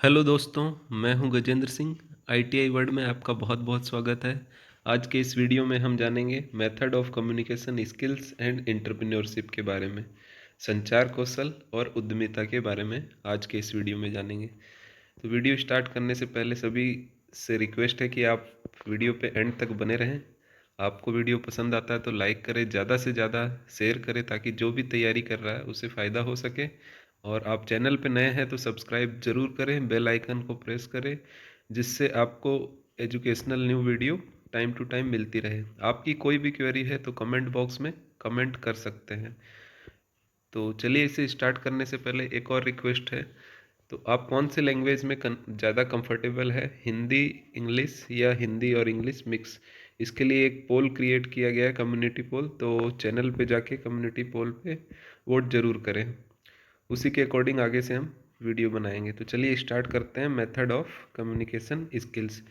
Hello दोस्तों, मैं हूं गजेंद्र सिंह। आईटीआई वर्ल्ड में आपका बहुत बहुत स्वागत है। आज के इस वीडियो में हम जानेंगे method of communication skills and entrepreneurship के बारे में। संचार कौशल और उद्यमिता के बारे में आज के इस वीडियो में जानेंगे। तो वीडियो स्टार्ट करने से पहले सभी से रिक्वेस्ट है कि आप वीडियो पे एंड तक बने रहें। आपको वीडियो पसंद आता है तो लाइक करें, ज़्यादा से ज़्यादा शेयर करें ताकि जो भी तैयारी कर रहा है उसे फ़ायदा हो सके। और आप चैनल पे नए हैं तो सब्सक्राइब ज़रूर करें, बेल आइकन को प्रेस करें, जिससे आपको educational new video time to time मिलती रहे। आपकी कोई भी क्वेरी है तो कमेंट बॉक्स में कमेंट कर सकते हैं। तो चलिए इसे स्टार्ट करने से पहले एक और रिक्वेस्ट है। तो आप कौन से लैंग्वेज में ज़्यादा कंफर्टेबल है, हिंदी, इंग्लिश या हिंदी और इंग्लिश मिक्स? इसके लिए एक पोल क्रिएट किया गया है, कम्युनिटी पोल। तो चैनल पे जाके कम्युनिटी पोल पे वोट ज़रूर करें। उसी के अकॉर्डिंग आगे से हम वीडियो बनाएंगे। तो चलिए स्टार्ट करते हैं। Method of communication skills.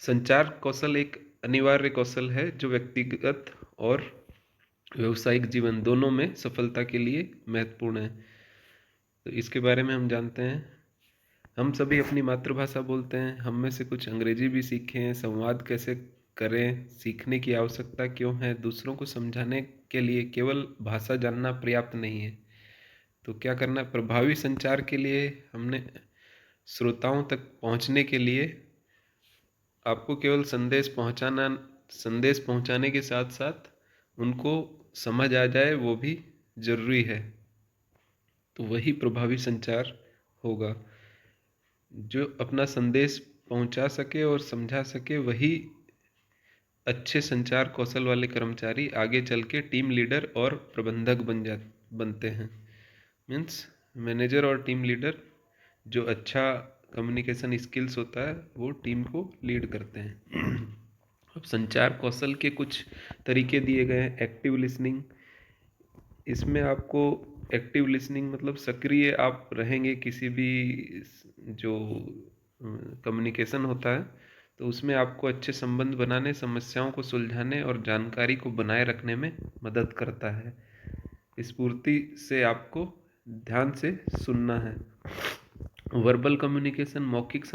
संचार कौशल एक अनिवार्य कौशल है जो व्यक्तिगत और व्यवसायिक जीवन दोनों में सफलता के लिए महत्वपूर्ण है। तो इसके बारे में हम जानते हैं। हम सभी अपनी मातृभाषा बोलते हैं, हम में से कुछ अंग्रेजी भी सीखे हैं। संवाद कैसे करें, सीखने की आवश्यकता क्यों है, दूसरों को समझाने के लिए केवल भाषा जानना पर्याप्त नहीं है। तो क्या करना है? प्रभावी संचार के लिए हमने श्रोताओं तक पहुंचने के लिए आपको केवल संदेश पहुंचाने के साथ साथ उनको समझ आ जाए वो भी जरूरी है। तो वही प्रभावी संचार होगा। जो अपना संदेश पहुंचा सके और समझा सके वही अच्छे संचार कौशल वाले कर्मचारी आगे चल के टीम लीडर और प्रबंधक बनते हैं। मीन्स मैनेजर और टीम लीडर, जो अच्छा कम्युनिकेशन स्किल्स होता है वो टीम को लीड करते हैं। अब संचार कौशल के कुछ तरीके दिए गए हैं। Active listening. इसमें आपको एक्टिव लिसनिंग मतलब सक्रिय आप रहेंगे किसी भी जो कम्युनिकेशन होता है, तो उसमें आपको अच्छे संबंध बनाने, समस्याओं को सुलझाने और जानकारी को बनाए रखने में मदद करता है। स्फूर्ति से आपको ध्यान से सुनना है। वर्बल कम्युनिकेशन, मौखिक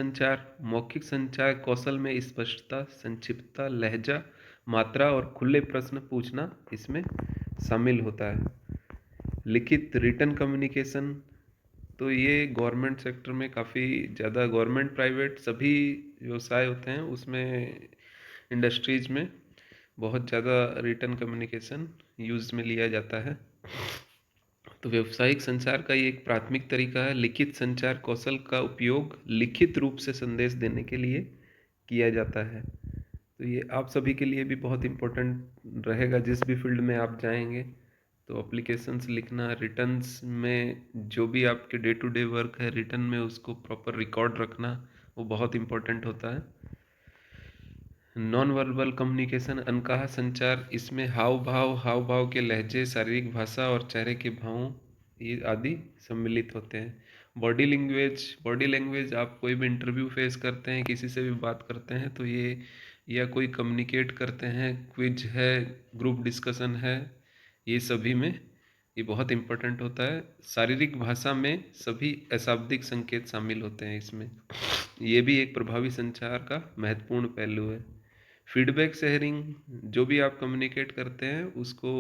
संचार कौशल में स्पष्टता, संक्षिप्तता, लहजा, मात्रा और खुले प्रश्न पूछना इसमें शामिल होता है। लिखित रिटन कम्युनिकेशन, तो ये गवर्नमेंट सेक्टर में काफ़ी ज़्यादा, गवर्नमेंट प्राइवेट सभी व्यवसाय होते हैं उसमें, इंडस्ट्रीज में बहुत ज़्यादा रिटन कम्युनिकेशन यूज़ में लिया जाता है। तो व्यावसायिक संचार का ये एक प्राथमिक तरीका है। लिखित संचार कौशल का उपयोग लिखित रूप से संदेश देने के लिए किया जाता है। तो ये आप सभी के लिए भी बहुत इम्पोर्टेंट रहेगा जिस भी फील्ड में आप जाएंगे। तो एप्लीकेशंस लिखना, रिटर्न्स में जो भी आपके डे टू डे वर्क है रिटर्न में उसको प्रॉपर रिकॉर्ड रखना, वो बहुत इम्पोर्टेंट होता है। नॉन वर्बल कम्युनिकेशन, अनकहा संचार, इसमें हाव भाव के लहजे, शारीरिक भाषा और चेहरे के भाव ये आदि सम्मिलित होते हैं। बॉडी लैंग्वेज, आप कोई भी इंटरव्यू फेस करते हैं, किसी से भी बात करते हैं तो ये, या कोई कम्युनिकेट करते हैं, क्विज है, ग्रुप डिस्कशन है, ये सभी में ये बहुत इम्पोर्टेंट होता है। शारीरिक भाषा में सभी अशाब्दिक संकेत शामिल होते हैं इसमें। ये भी एक प्रभावी संचार का महत्वपूर्ण पहलू है। फीडबैक शेयरिंग, जो भी आप कम्युनिकेट करते हैं उसको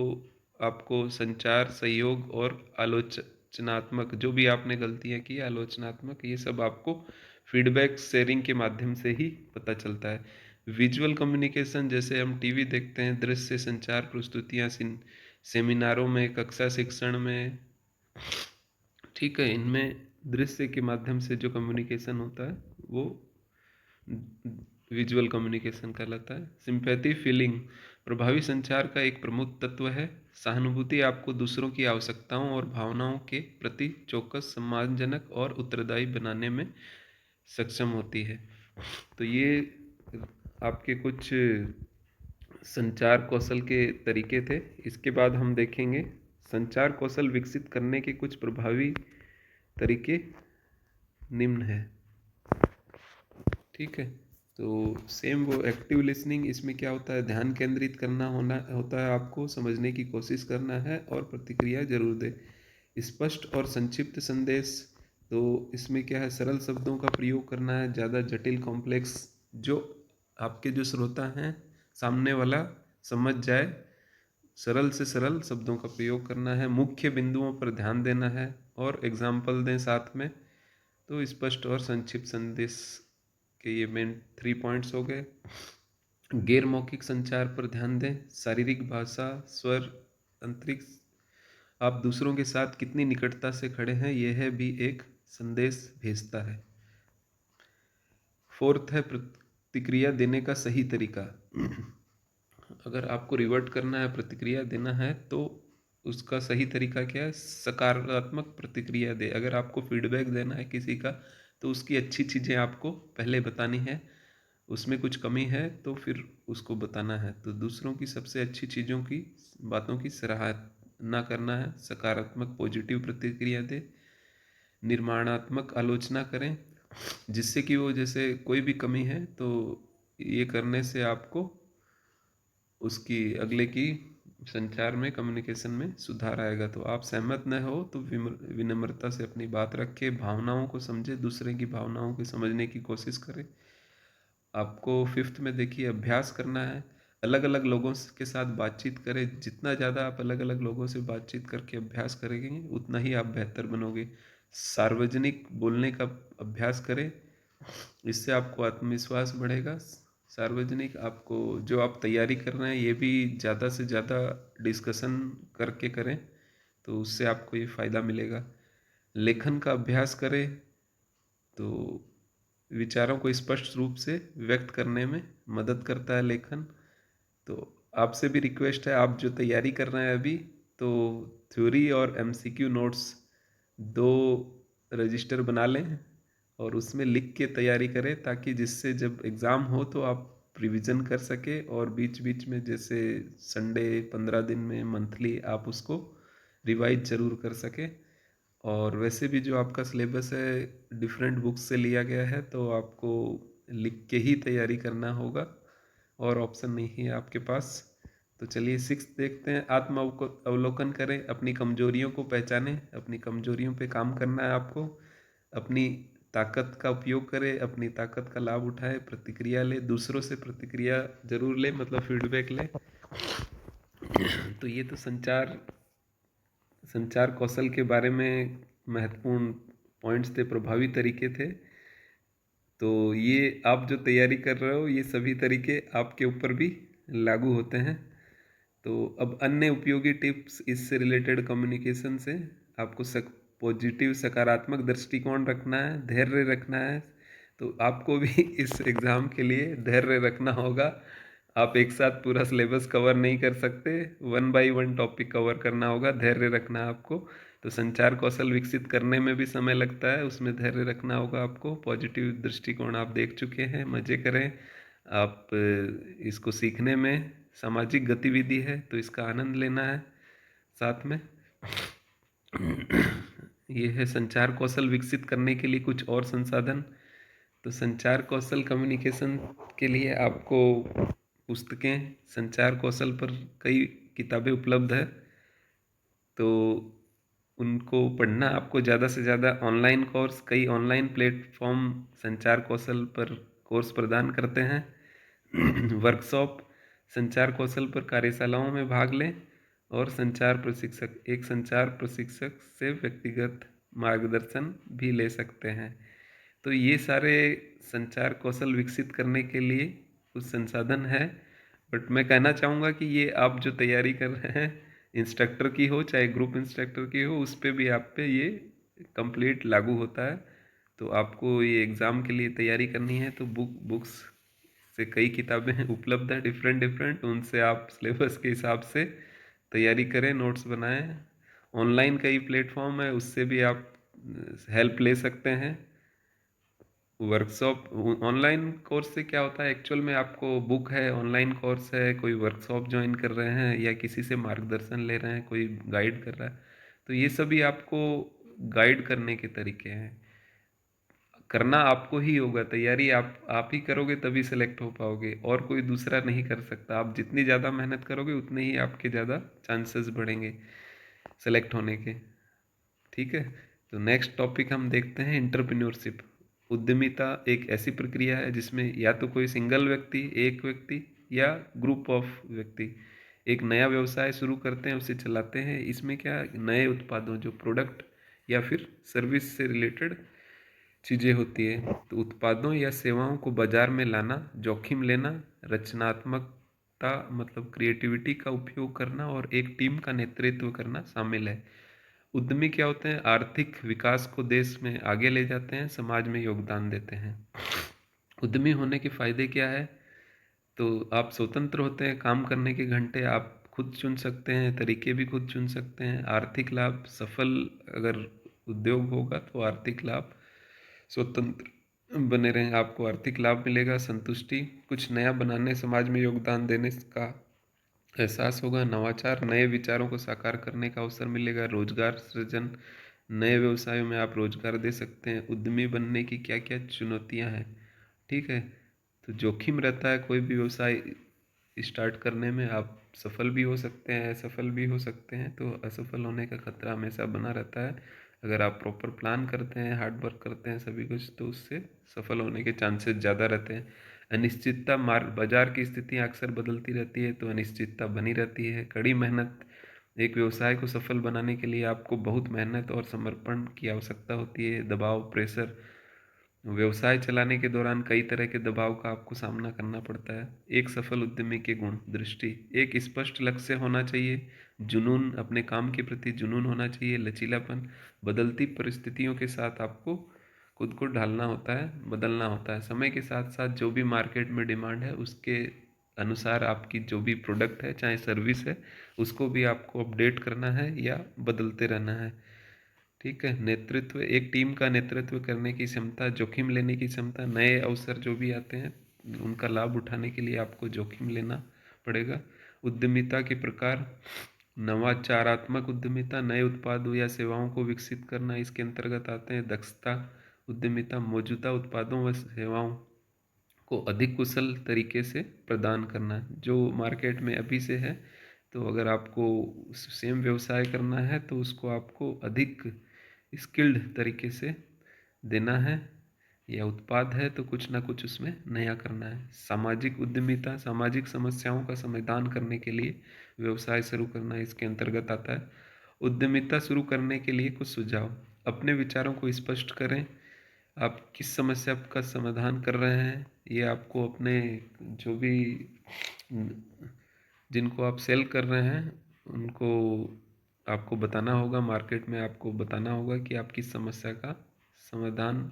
आपको संचार, सहयोग और आलोचनात्मक, जो भी आपने गलतियां की, आलोचनात्मक, ये सब आपको फीडबैक शेयरिंग के माध्यम से ही पता चलता है। विजुअल कम्युनिकेशन, जैसे हम टीवी देखते हैं, दृश्य संचार प्रस्तुतियाँ, सेमिनारों में, कक्षा शिक्षण में, ठीक है, इनमें दृश्य के माध्यम से जो कम्युनिकेशन होता है वो विजुअल कम्युनिकेशन कहलाता है। सिंपैथी फीलिंग प्रभावी संचार का एक प्रमुख तत्व है। सहानुभूति आपको दूसरों की आवश्यकताओं और भावनाओं के प्रति चौकस, सम्मानजनक और उत्तरदायी बनाने में सक्षम होती है। तो ये आपके कुछ संचार कौशल के तरीके थे। इसके बाद हम देखेंगे संचार कौशल विकसित करने के कुछ प्रभावी तरीके निम्न है। ठीक है, तो सेम वो एक्टिव लिसनिंग, इसमें क्या होता है, ध्यान केंद्रित करना होता है, आपको समझने की कोशिश करना है और प्रतिक्रिया जरूर दे। स्पष्ट और संक्षिप्त संदेश, तो इसमें क्या है, सरल शब्दों का प्रयोग करना है, ज़्यादा जटिल कॉम्प्लेक्स जो आपके जो श्रोता हैं सामने वाला समझ जाए, सरल से सरल शब्दों का प्रयोग करना है, मुख्य बिंदुओं पर ध्यान देना है और एग्जाम्पल दें साथ में। तो स्पष्ट और संक्षिप्त संदेश के ये मेन 3 पॉइंट्स हो गए। गैर मौखिक संचार पर ध्यान दें, शारीरिक भाषा, स्वर, अंतरिक्ष, आप दूसरों के साथ कितनी निकटता से खड़े हैं यह भी एक संदेश भेजता है। फोर्थ है प्रतिक्रिया देने का सही तरीका। अगर आपको रिवर्ट करना है, प्रतिक्रिया देना है, तो उसका सही तरीका क्या है, सकारात्मक प्रतिक्रिया दे। अगर आपको फीडबैक देना है किसी का, तो उसकी अच्छी चीज़ें आपको पहले बतानी है, उसमें कुछ कमी है तो फिर उसको बताना है। तो दूसरों की सबसे अच्छी चीज़ों की, बातों की सराहना करना है, सकारात्मक पॉजिटिव प्रतिक्रिया दे, निर्माणात्मक आलोचना करें, जिससे कि वो, जैसे कोई भी कमी है तो ये करने से आपको उसकी अगले की संचार में, कम्युनिकेशन में सुधार आएगा। तो आप सहमत न हो तो विनम्रता से अपनी बात रखें, भावनाओं को समझे, दूसरे की भावनाओं को समझने की कोशिश करें। आपको फिफ्थ में देखिए, अभ्यास करना है, अलग अलग लोगों के साथ बातचीत करें। जितना ज़्यादा आप अलग अलग लोगों से बातचीत करके अभ्यास करेंगे उतना ही आप बेहतर बनोगे। सार्वजनिक बोलने का अभ्यास करें, इससे आपको आत्मविश्वास बढ़ेगा। सार्वजनिक, आपको जो आप तैयारी कर रहे हैं ये भी ज़्यादा से ज़्यादा डिस्कशन करके करें, तो उससे आपको ये फ़ायदा मिलेगा। लेखन का अभ्यास करें, तो विचारों को स्पष्ट रूप से व्यक्त करने में मदद करता है लेखन। तो आपसे भी रिक्वेस्ट है, आप जो तैयारी कर रहे हैं अभी, तो थ्योरी और एमसीक्यू नोट्स 2 रजिस्टर बना लें और उसमें लिख के तैयारी करें, ताकि जिससे जब एग्ज़ाम हो तो आप रिवीजन कर सके, और बीच बीच में जैसे संडे 15 दिन में मंथली आप उसको रिवाइज ज़रूर कर सके। और वैसे भी जो आपका सिलेबस है डिफरेंट बुक्स से लिया गया है, तो आपको लिख के ही तैयारी करना होगा और ऑप्शन नहीं है आपके पास। तो चलिए सिक्स देखते हैं। आत्म अवलोकन करें, अपनी कमजोरियों को पहचानें, अपनी कमजोरियों पे काम करना है आपको। अपनी ताकत का उपयोग करें, अपनी ताकत का लाभ उठाएं, प्रतिक्रिया ले, दूसरों से प्रतिक्रिया जरूर ले, मतलब फीडबैक ले। तो ये तो संचार कौशल के बारे में महत्वपूर्ण पॉइंट्स थे, प्रभावी तरीके थे। तो ये आप जो तैयारी कर रहे हो ये सभी तरीके आपके ऊपर भी लागू होते हैं। तो अब अन्य उपयोगी टिप्स इससे रिलेटेड कम्युनिकेशन से, आपको पॉजिटिव सकारात्मक दृष्टिकोण रखना है, धैर्य रखना है। तो आपको भी इस एग्ज़ाम के लिए धैर्य रखना होगा। आप एक साथ पूरा सिलेबस कवर नहीं कर सकते, 1 बाय 1 टॉपिक कवर करना होगा, धैर्य रखना है आपको। तो संचार कौशल विकसित करने में भी समय लगता है, उसमें धैर्य रखना होगा आपको। पॉजिटिव दृष्टिकोण आप देख चुके हैं, मज़े करें आप। इसको सीखने में सामाजिक गतिविधि है तो इसका आनंद लेना है साथ में। ये है संचार कौशल विकसित करने के लिए कुछ और संसाधन। तो संचार कौशल कम्युनिकेशन के लिए आपको पुस्तकें, संचार कौशल पर कई किताबें उपलब्ध है, तो उनको पढ़ना आपको ज़्यादा से ज़्यादा। ऑनलाइन कोर्स, कई ऑनलाइन प्लेटफॉर्म संचार कौशल पर कोर्स प्रदान करते हैं। वर्कशॉप, संचार कौशल पर कार्यशालाओं में भाग लें, और एक संचार प्रशिक्षक से व्यक्तिगत मार्गदर्शन भी ले सकते हैं। तो ये सारे संचार कौशल विकसित करने के लिए कुछ संसाधन है। बट मैं कहना चाहूँगा कि ये आप जो तैयारी कर रहे हैं, इंस्ट्रक्टर की हो चाहे ग्रुप इंस्ट्रक्टर की हो, उस पर भी आप पे ये कंप्लीट लागू होता है। तो आपको ये एग्ज़ाम के लिए तैयारी करनी है तो बुक्स से कई किताबें उपलब्ध हैं, डिफरेंट डिफरेंट, उनसे आप सिलेबस के हिसाब से तैयारी करें, नोट्स बनाएं। ऑनलाइन कई प्लेटफॉर्म है, उससे भी आप हेल्प ले सकते हैं। वर्कशॉप, ऑनलाइन कोर्स से क्या होता है, एक्चुअल में आपको बुक है, ऑनलाइन कोर्स है, कोई वर्कशॉप ज्वाइन कर रहे हैं या किसी से मार्गदर्शन ले रहे हैं, कोई गाइड कर रहा है, तो ये सभी आपको गाइड करने के तरीके हैं। करना आपको ही होगा, तैयारी आप ही करोगे तभी सेलेक्ट हो पाओगे, और कोई दूसरा नहीं कर सकता। आप जितनी ज़्यादा मेहनत करोगे उतने ही आपके ज़्यादा चांसेस बढ़ेंगे सेलेक्ट होने के। ठीक है, तो नेक्स्ट टॉपिक हम देखते हैं एंटरप्रेन्योरशिप। उद्यमिता एक ऐसी प्रक्रिया है जिसमें या तो कोई सिंगल व्यक्ति, एक व्यक्ति या ग्रुप ऑफ व्यक्ति एक नया व्यवसाय शुरू करते हैं, उसे चलाते हैं। इसमें क्या नए उत्पादों, जो प्रोडक्ट या फिर सर्विस से रिलेटेड चीज़ें होती है, तो उत्पादों या सेवाओं को बाजार में लाना, जोखिम लेना, रचनात्मकता मतलब क्रिएटिविटी का उपयोग करना और एक टीम का नेतृत्व करना शामिल है। उद्यमी क्या होते हैं? आर्थिक विकास को देश में आगे ले जाते हैं, समाज में योगदान देते हैं। उद्यमी होने के फायदे क्या है? तो आप स्वतंत्र होते हैं, काम करने के घंटे आप खुद चुन सकते हैं, तरीके भी खुद चुन सकते हैं। आर्थिक लाभ, सफल अगर उद्योग होगा तो आर्थिक लाभ, स्वतंत्र बने रहें, आपको आर्थिक लाभ मिलेगा। संतुष्टि, कुछ नया बनाने, समाज में योगदान देने का एहसास होगा। नवाचार, नए विचारों को साकार करने का अवसर मिलेगा। रोजगार सृजन, नए व्यवसायों में आप रोजगार दे सकते हैं। उद्यमी बनने की क्या क्या चुनौतियां हैं? ठीक है, तो जोखिम रहता है कोई भी व्यवसाय स्टार्ट करने में। आप सफल भी हो सकते हैं, असफल भी हो सकते हैं, तो असफल होने का खतरा हमेशा बना रहता है। अगर आप प्रॉपर प्लान करते हैं, हार्ड वर्क करते हैं सभी कुछ, तो उससे सफल होने के चांसेस ज़्यादा रहते हैं। अनिश्चितता, बाजार की स्थितियाँ अक्सर बदलती रहती है, तो अनिश्चितता बनी रहती है। कड़ी मेहनत, एक व्यवसाय को सफल बनाने के लिए आपको बहुत मेहनत और समर्पण की आवश्यकता होती है। दबाव, प्रेशर, व्यवसाय चलाने के दौरान कई तरह के दबाव का आपको सामना करना पड़ता है। एक सफल उद्यमी के गुण, दृष्टि, एक स्पष्ट लक्ष्य होना चाहिए, जुनून, अपने काम के प्रति जुनून होना चाहिए, लचीलापन, बदलती परिस्थितियों के साथ आपको खुद को ढालना होता है, बदलना होता है। समय के साथ साथ जो भी मार्केट में डिमांड है उसके अनुसार आपकी जो भी प्रोडक्ट है चाहे सर्विस है, उसको भी आपको अपडेट करना है या बदलते रहना है। ठीक है। नेतृत्व, एक टीम का नेतृत्व करने की क्षमता, जोखिम लेने की क्षमता, नए अवसर जो भी आते हैं उनका लाभ उठाने के लिए आपको जोखिम लेना पड़ेगा। उद्यमिता के प्रकार, नवाचारात्मक उद्यमिता, नए उत्पादों या सेवाओं को विकसित करना इसके अंतर्गत आते हैं। दक्षता उद्यमिता, मौजूदा उत्पादों व सेवाओं को अधिक कुशल तरीके से प्रदान करना, जो मार्केट में अभी से है। तो अगर आपको सेम व्यवसाय करना है तो उसको आपको अधिक स्किल्ड तरीके से देना है, या उत्पाद है तो कुछ ना कुछ उसमें नया करना है। सामाजिक उद्यमिता, सामाजिक समस्याओं का समाधान करने के लिए व्यवसाय शुरू करना इसके अंतर्गत आता है। उद्यमिता शुरू करने के लिए कुछ सुझाव, अपने विचारों को स्पष्ट करें। आप किस समस्या का समाधान कर रहे हैं, ये आपको अपने जो भी जिनको आप सेल कर रहे हैं उनको आपको बताना होगा। मार्केट में आपको बताना होगा कि आप किस समस्या का समाधान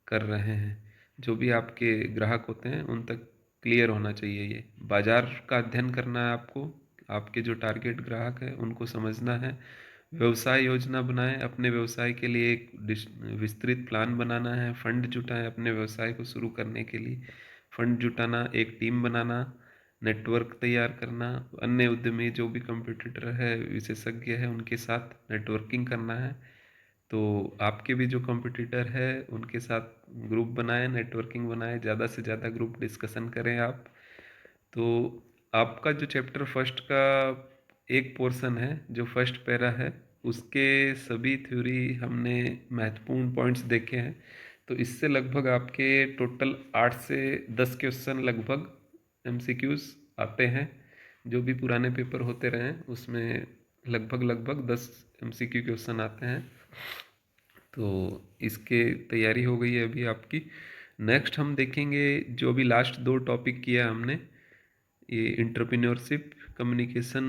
कर रहे हैं। जो भी आपके ग्राहक होते हैं उन तक क्लियर होना चाहिए। ये बाजार का अध्ययन करना है आपको, आपके जो टारगेट ग्राहक हैं उनको समझना है। व्यवसाय योजना बनाएं, अपने व्यवसाय के लिए एक विस्तृत प्लान बनाना है। फंड जुटाएं अपने व्यवसाय को शुरू करने के लिए। फंड जुटाना, एक टीम बनाना, नेटवर्क तैयार करना, अन्य उद्यमी जो भी कंपटीटर है, विशेषज्ञ है, उनके साथ नेटवर्किंग करना है। तो आपके भी जो कंपटीटर है उनके साथ ग्रुप बनाएं, नेटवर्किंग बनाएं, ज़्यादा से ज़्यादा ग्रुप डिस्कशन करें आप। तो आपका जो चैप्टर फर्स्ट का एक पोर्शन है, जो फर्स्ट पैरा है, उसके सभी थ्योरी हमने महत्वपूर्ण पॉइंट्स देखे हैं। तो इससे लगभग आपके टोटल 8 से 10 क्वेश्चन लगभग एमसीक्यूज आते हैं। जो भी पुराने पेपर होते रहे हैं उसमें लगभग 10 एमसीक्यू क्वेश्चन आते हैं। तो इसके तैयारी हो गई है अभी आपकी। नेक्स्ट हम देखेंगे जो अभी लास्ट 2 टॉपिक किया हमने, ये एंटरप्रेन्योरशिप, कम्युनिकेशन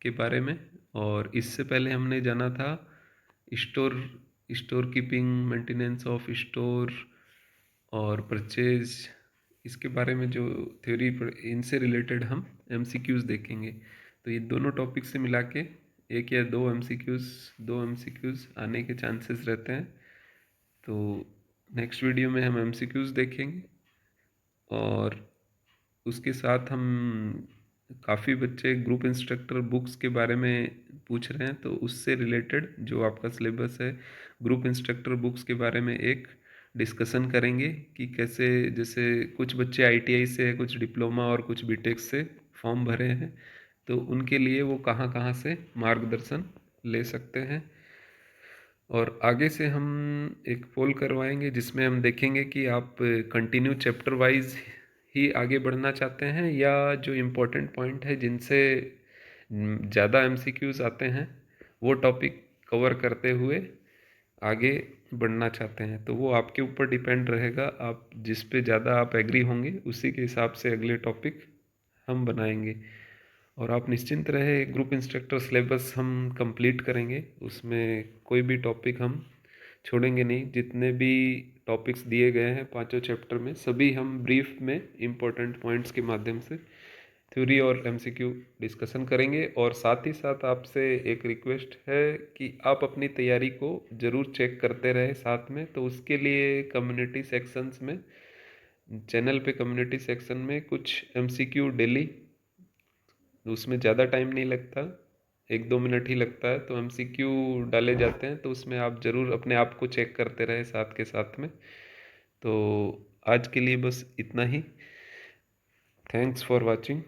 के बारे में। और इससे पहले हमने जाना था store, store keeping, maintenance of store और परचेज, इसके बारे में जो थ्योरी, इनसे रिलेटेड हम एमसीक्यूज देखेंगे। तो ये दोनों टॉपिक से मिला के एक या दो एमसीक्यूज आने के चांसेस रहते हैं। तो नेक्स्ट वीडियो में हम एमसीक्यूज देखेंगे और उसके साथ हम, काफ़ी बच्चे ग्रुप इंस्ट्रक्टर बुक्स के बारे में पूछ रहे हैं, तो उससे रिलेटेड जो आपका सिलेबस है, ग्रुप इंस्ट्रक्टर बुक्स के बारे में एक डिस्कशन करेंगे कि कैसे, जैसे कुछ बच्चे आईटीआई से है, कुछ डिप्लोमा और कुछ बीटेक से फॉर्म भरे हैं, तो उनके लिए वो कहाँ कहाँ से मार्गदर्शन ले सकते हैं। और आगे से हम एक पोल करवाएंगे जिसमें हम देखेंगे कि आप कंटिन्यू चैप्टर वाइज ही आगे बढ़ना चाहते हैं या जो इम्पोर्टेंट पॉइंट है जिनसे ज़्यादा एमसीक्यूज आते हैं वो टॉपिक कवर करते हुए आगे बढ़ना चाहते हैं। तो वो आपके ऊपर डिपेंड रहेगा, आप जिस पे ज़्यादा आप एग्री होंगे उसी के हिसाब से अगले टॉपिक हम बनाएंगे। और आप निश्चिंत रहे, ग्रुप इंस्ट्रक्टर सिलेबस हम कंप्लीट करेंगे, उसमें कोई भी टॉपिक हम छोड़ेंगे नहीं। जितने भी टॉपिक्स दिए गए हैं पांचों चैप्टर में, सभी हम ब्रीफ में इम्पोर्टेंट पॉइंट्स के माध्यम से थ्योरी और एमसीक्यू डिस्कशन करेंगे। और साथ ही साथ आपसे एक रिक्वेस्ट है कि आप अपनी तैयारी को ज़रूर चेक करते रहे साथ में। तो उसके लिए कम्युनिटी सेक्शंस में, चैनल पे कम्युनिटी सेक्शन में कुछ एमसीक्यू डेली, उसमें ज़्यादा टाइम नहीं लगता, 1-2 मिनट ही लगता है, तो एमसीक्यू डाले जाते हैं। तो उसमें आप ज़रूर अपने आप को चेक करते रहे साथ के साथ में। तो आज के लिए बस इतना ही। Thanks for watching.